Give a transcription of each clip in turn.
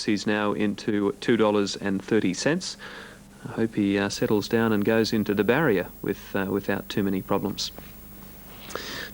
He's now into $2.30. I hope he settles down and goes into the barrier without too many problems.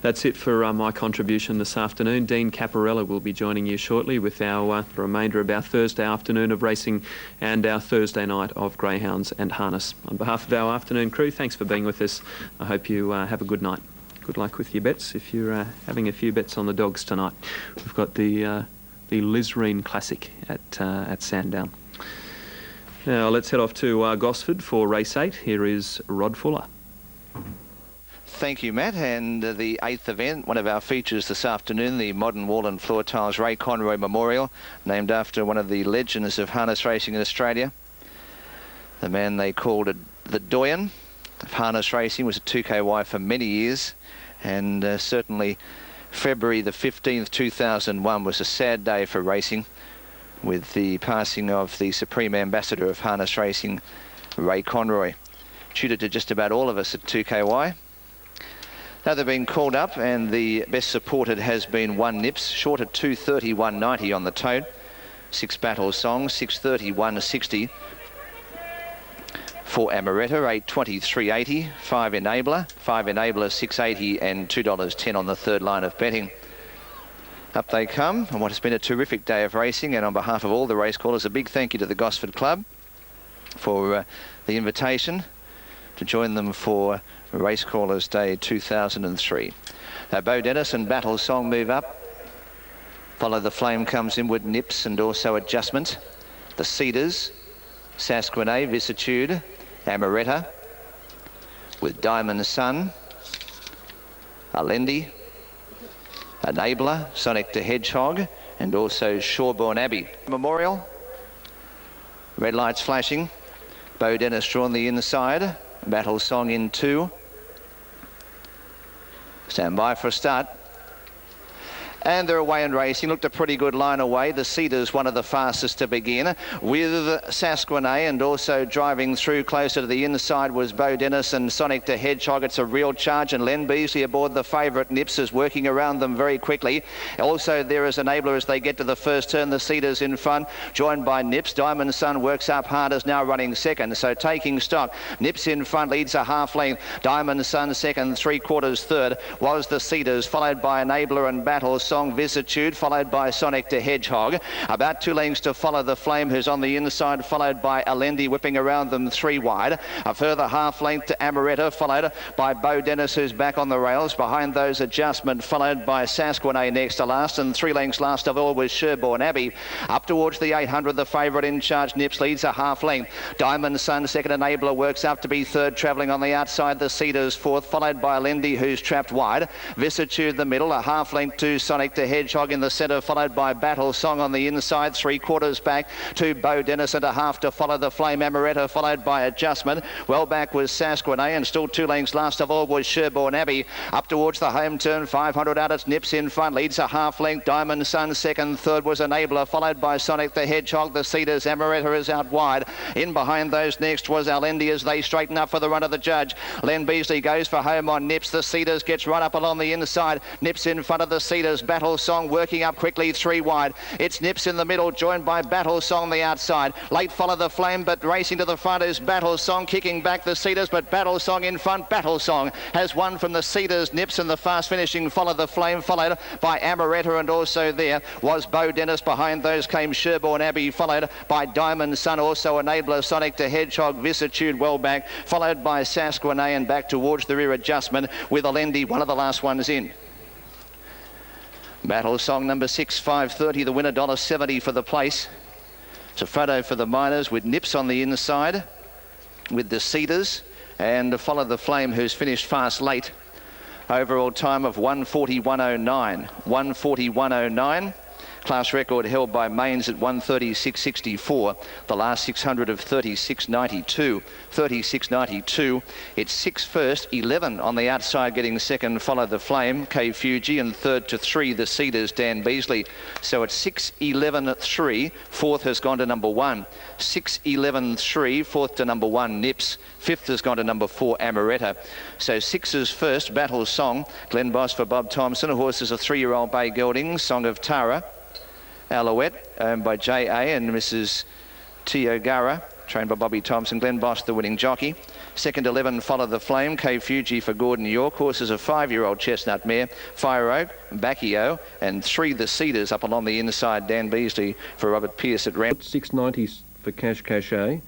That's it for my contribution this afternoon. Dean Caparella will be joining you shortly with our the remainder of our Thursday afternoon of racing and our Thursday night of greyhounds and harness. On behalf of our afternoon crew, thanks for being with us. I hope you have a good night. Good luck with your bets if you're having a few bets on the dogs tonight. We've got the Lisreen Classic at Sandown. Now let's head off to Gosford for race 8. Here is Rod Fuller. Thank you, Matt. And the 8th event, one of our features this afternoon, the Modern Wall and Floor Tiles Ray Conroy Memorial, named after one of the legends of harness racing in Australia. The man they called the Doyen of harness racing, was a 2KY for many years, and certainly February the 15th, 2001 was a sad day for racing, with the passing of the Supreme Ambassador of harness racing, Ray Conroy. Tutored to just about all of us at 2KY. Now they've been called up, and the best supported has been One Nips, short at 2:30, 190 on the tote. 6 Battle Song, 6:30, 160 for Amaretta, 8:20, 380. 5 Enabler, 680, and $2.10 on the third line of betting. Up they come, and what has been a terrific day of racing, and on behalf of all the race callers, a big thank you to the Gosford Club for the invitation to join them for Racecallers Day 2003. Now Bo Dennis and Battle Song move up. Follow the Flame comes in with Nips and also Adjustment. The Cedars, Sasquenet, Vicissitude, Amaretta, with Diamond Sun, Alendi, Enabler, Sonic the Hedgehog, and also Shoreborn Abbey. Memorial, red lights flashing. Bo Dennis drawn the inside. Battle Song in 2. Stand by for a start. And they're away and racing. Looked a pretty good line away. The Cedars, one of the fastest to begin, with Sasquenet, and also driving through closer to the inside was Bo Dennis and Sonic the Hedgehog. It's a real charge, and Len Beasley aboard the favourite Nips is working around them very quickly. Also there is Enabler as they get to the first turn. The Cedars in front, joined by Nips. Diamond Sun works up hard, is now running second. So taking stock, Nips in front leads a half length. Diamond Sun second, 3/4 third was the Cedars, followed by Enabler and Battle Song, Vicissitude, followed by Sonic the Hedgehog. About 2 lengths to follow the Flame, who's on the inside, followed by Alendi, whipping around them 3 wide. A further half length to Amaretta, followed by Bo Dennis, who's back on the rails. Behind those, Adjustment, followed by Sasquenet next to last, and 3 lengths last of all was Sherborne Abbey. Up towards the 800, the favourite in charge, Nips, leads a half length. Diamond Sun second, Enabler works up to be third, travelling on the outside. The Cedars fourth, followed by Alendi, who's trapped wide. Vicissitude the middle, a half length to Sonic the Hedgehog in the centre, followed by Battle Song on the inside. 3/4 back to Bo Dennis and a half to follow the Flame. Amaretta, followed by Adjustment. Well back was Sasquenet, and still 2 lengths last of all was Sherborne Abbey. Up towards the home turn, 500 out, it's Nips in front, leads a half length. Diamond Sun second, third was Enabler, followed by Sonic the Hedgehog. The Cedars, Amaretta is out wide. In behind those next was Alendi as they straighten up for the run of the judge. Len Beasley goes for home on Nips. The Cedars gets right up along the inside. Nips in front of the Cedars. Battle Song working up quickly, 3 wide. It's Nips in the middle, joined by Battle Song the outside. Late follow the Flame, but racing to the front is Battle Song, kicking back the Cedars, but Battle Song in front. Battle Song has won from the Cedars. Nips and the fast finishing follow the Flame, followed by Amaretta, and also there was Bo Dennis. Behind those came Sherborne Abbey, followed by Diamond Sun, also Enabler, Sonic the Hedgehog, Vicissitude well back, followed by Sasquenet, and back towards the rear Adjustment with Alendi, one of the last ones in. Battle Song number 6, 5:30, the winner, $1.70 for the place. It's a photo for the Miners with Nips on the inside, with the Cedars, and follow the Flame, who's finished fast late. Overall time of 1:40.109. 1:40.109. Class record held by Mains at 1:36.64. The last 600 of 36.92. 36.92. It's 6 first, 11 on the outside getting second, follow the Flame, K Fuji, and third to 3, the Cedars, Dan Beasley. So it's 6-11-3. Fourth has gone to number 1. 6-11-3. Fourth to number 1, Nips. Fifth has gone to number 4, Amaretta. So 6 is first, Battle Song. Glen Boss for Bob Thompson. Horses a 3-year-old Bay Gelding, Song of Tara. Alouette, owned by J.A. and Mrs. Tiogara, trained by Bobby Thompson. Glenn Boss, the winning jockey. Second 11, Follow the Flame, K Fuji for Gordon York. Horses a 5-year-old chestnut mare, Fire Oak, Bacchio, and 3 The Cedars up along the inside. Dan Beasley for Robert Pearce at Ram. 690 for Cash Cachet.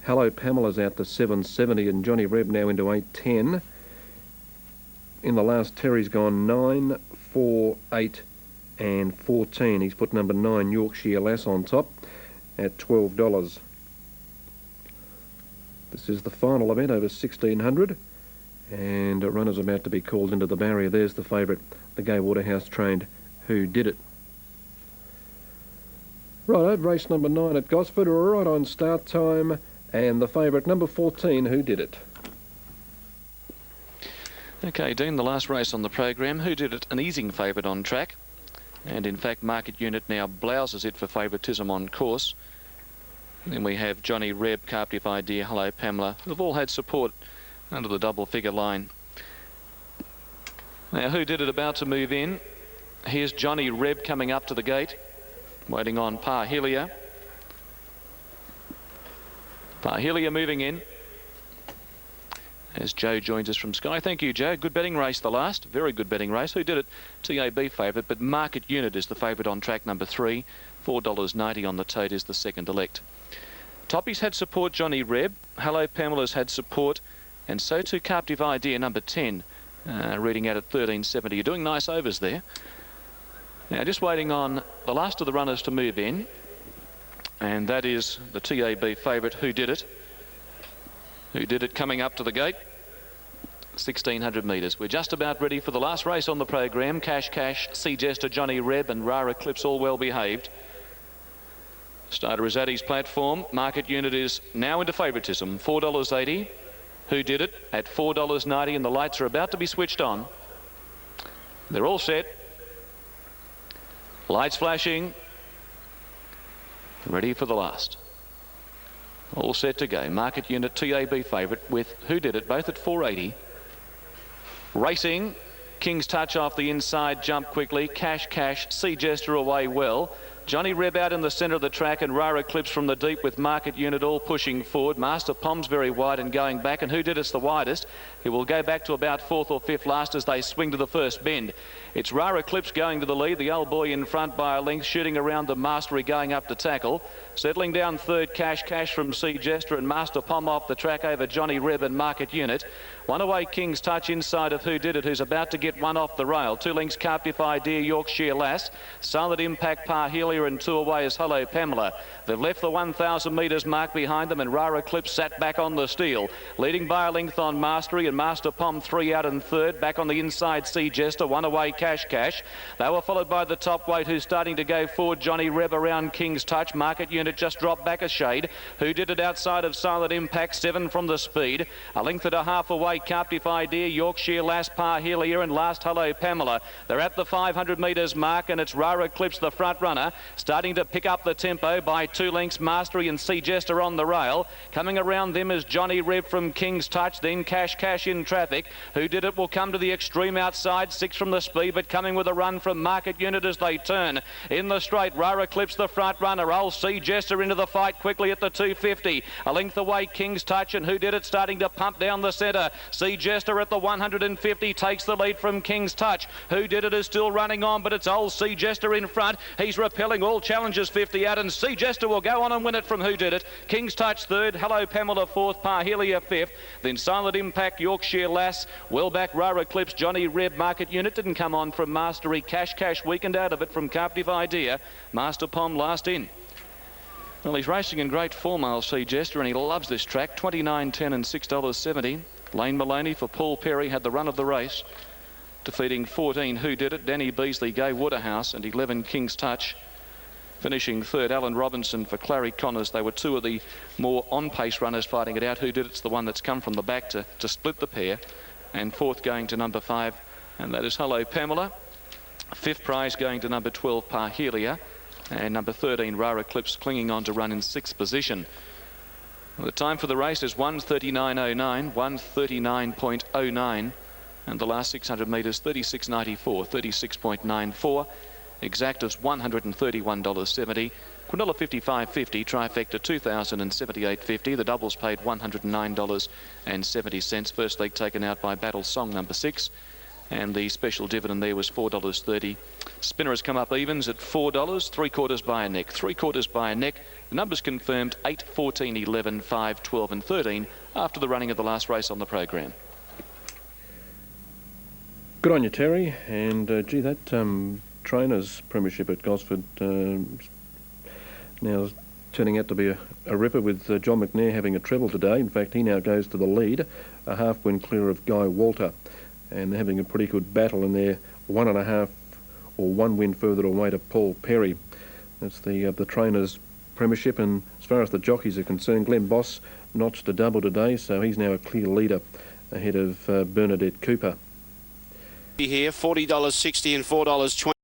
Hello Pamela's out to 770 and Johnny Reb now into 810. In the last, Terry's gone 9, 4, 8 and 14. He's put number 9 Yorkshire Lass on top at $12. This is the final event over 1600 and a runner's about to be called into the barrier. There's the favourite, the Gay Waterhouse trained Who Did It. Righto, race number 9 at Gosford, right on start time, and the favourite number 14 Who Did It. Okay, Dean, the last race on the program. Who Did It? An easing favourite on track. And in fact, Market Unit now blouses it for favouritism on course. And then we have Johnny Reb, Captive Idea, Hello Pamela. They've all had support under the double figure line. Now, Who Did It about to move in? Here's Johnny Reb coming up to the gate, waiting on Parhelia. Parhelia moving in as Joe joins us from Sky. Thank you, Joe. Good betting race, the last. Very good betting race. Who Did It? TAB favourite, but Market Unit is the favourite on track number 3. $4.90 on the tote is the second elect. Toppy's had support, Johnny Reb. Hello Pamela's had support, and so too Captive Idea, number 10, reading out at 13.70. You're doing nice overs there. Now just waiting on the last of the runners to move in, and that is the TAB favourite, Who Did It? Who Did It coming up to the gate. 1600 metres. We're just about ready for the last race on the program. Cash Cash, Sea Jester, Johnny Reb and Rara Eclipse all well behaved. Starter is at his platform. Market Unit is now into favouritism. $4.80. Who Did It at $4.90, and the lights are about to be switched on. They're all set. Lights flashing. Ready for the last. All set to go. Market Unit TAB favourite with Who Did It, both at $4.80. Racing. King's Touch off the inside, jump quickly. Cash Cash, Sea Jester away well. Johnny Reb out in the centre of the track, and Rara Eclipse from the deep with Market Unit all pushing forward. Master Pom's very wide and going back, and Who Did It's the widest. He will go back to about 4th or 5th last as they swing to the first bend. It's Rara Eclipse going to the lead, the old boy in front by a length, shooting around the Mastery going up to tackle. Settling down third, Cash Cash from Sea Jester, and Master Pom off the track over Johnny Reb and Market Unit. One away, King's Touch inside of Who Did It, who's about to get one off the rail. 2 lengths, Captive Idea, Yorkshire Lass. Solid Impact, Parhelia, and 2 away is Hello Pamela. They've left the 1,000 metres mark behind them, and Rara Eclipse sat back on the steel. Leading by a length on Mastery, and Master Pom 3 out and third. Back on the inside, Sea Jester. 1 away, Cash Cash. They were followed by the top weight, who's starting to go forward. Johnny Reb around King's Touch. Market Unit just dropped back a shade. Who Did It outside of Silent Impact, 7 from the speed. A length and a half away, Captive Idea, Yorkshire Lass, Parhelia, and last Hello Pamela. They're at the 500 metres mark, and it's Rara Eclipse, the front runner, starting to pick up the tempo by 2 lengths. Mastery and Sea Jester on the rail. Coming around them is Johnny Reb from King's Touch, then Cash Cash in traffic. Who Did It will come to the extreme outside, 6 from the speed, but coming with a run from Market Unit as they turn. In the straight, Rara Eclipse, the front runner. Old Sea Jester into the fight quickly at the 250. A length away, King's Touch, and Who Did It starting to pump down the centre. Sea Jester at the 150 takes the lead from King's Touch. Who Did It is still running on, but it's old Sea Jester in front. He's repelling all challengers 50 out, and Sea Jester will go on and win it from Who Did It. King's Touch third, Hello Pamela fourth, Parhelia fifth, then Silent Impact, Yorkshire Lass, well back Rara Eclipse, Johnny Reb. Market Unit didn't come on from Mastery. Cash Cash weakened out of it from Captive Idea. Master Pom last in. Well, he's racing in great form, I'll Sea Jester, and he loves this track. $29.10 and $6.70. Lane Maloney for Paul Perry had the run of the race, defeating 14 Who Did It, Danny Beasley, Gay Waterhouse, and 11 King's Touch. Finishing third, Alan Robinson for Clary Connors. They were 2 of the more on-pace runners fighting it out. Who Did It's the one that's come from the back to split the pair. And fourth going to number 5, and that is Hello Pamela. Fifth prize going to number 12, Parhelia. And number 13, Rara Eclipse, clinging on to run in 6th position. Well, the time for the race is 1:39.09, 1:39.09. And the last 600 metres, 36.94, 36.94. Exactus $131.70. Quinella 55.50, trifecta $2,078.50. The doubles paid $109.70. First leg taken out by Battle Song number 6. And the special dividend there was $4.30. Spinner has come up evens at $4, 3/4 by a neck, 3/4 by a neck. The numbers confirmed 8, 14, 11, 5, 12 and 13 after the running of the last race on the program. Good on you, Terry. And gee, that trainers premiership at Gosford now is turning out to be a ripper, with John McNair having a treble today. In fact, he now goes to the lead, a half win clear of Guy Walter, and they're having a pretty good battle in there, 1.5 or 1 win further away to Paul Perry. That's the trainers premiership. And as far as the jockeys are concerned, Glenn Boss notched a double today, so he's now a clear leader ahead of Bernadette Cooper. Here, $40.60 and $4.20.